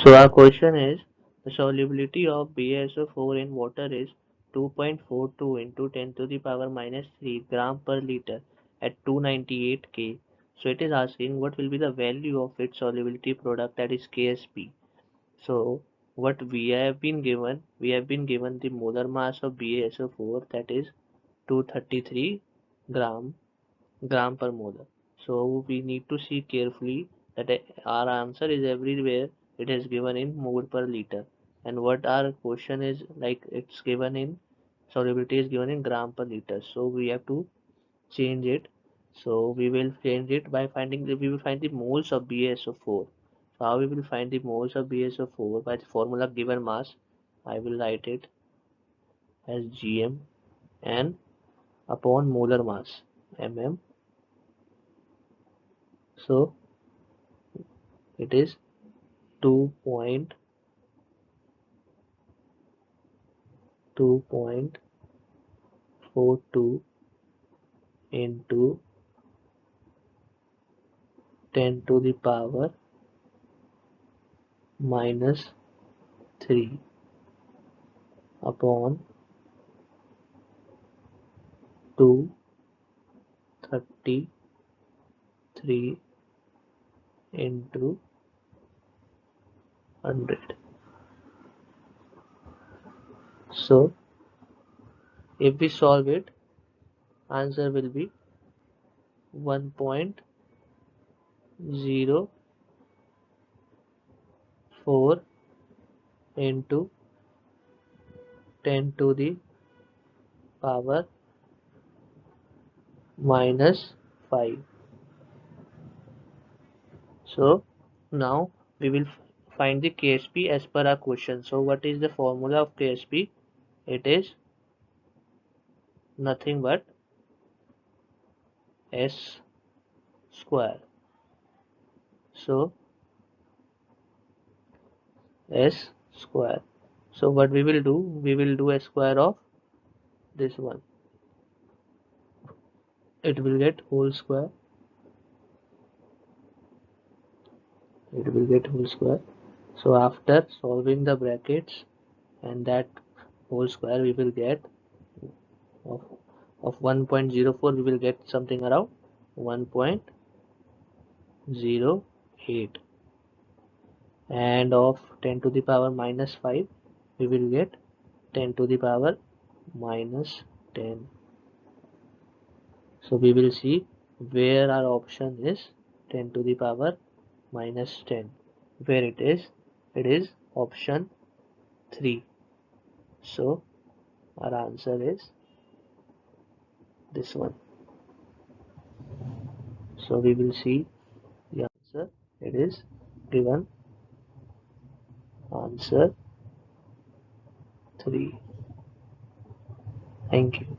So our question is the solubility of BaSO4 in water is 2.42 into 10 to the power minus 3 gram per liter at 298 K. So it is asking what will be the value of its solubility product, that is KSP. So what we have been given the molar mass of BaSO4, that is 233 gram gram per molar. So we need to see carefully that our answer is everywhere it is given in mole per liter, and what our question is like it's given in solubility is given in gram per liter. So we have to change it. So we will change it by we will find the moles of BaSO4. So how we will find the moles of BaSO4? By the formula given mass, I will write it as Gm and upon molar mass mm. So it is 2.42 into 10 to the power minus 3 upon 233 into 100. So if we solve it, answer will be 1.04 into 10 to the power minus 5. So now we will find the KSP as per our question. So what is the formula of KSP? It is nothing but S square. So S square. So what we will do? We will do a square of this one. It will get whole square. It will get whole square. So after solving the brackets and that whole square, we will get of, of 1.04, we will get something around 1.08, and of 10 to the power minus 5 we will get 10 to the power minus 10. So we will see where our option is 10 to the power minus 10, where it is option 3. So our answer is this one. So we will see the answer. It is given answer 3. Thank you.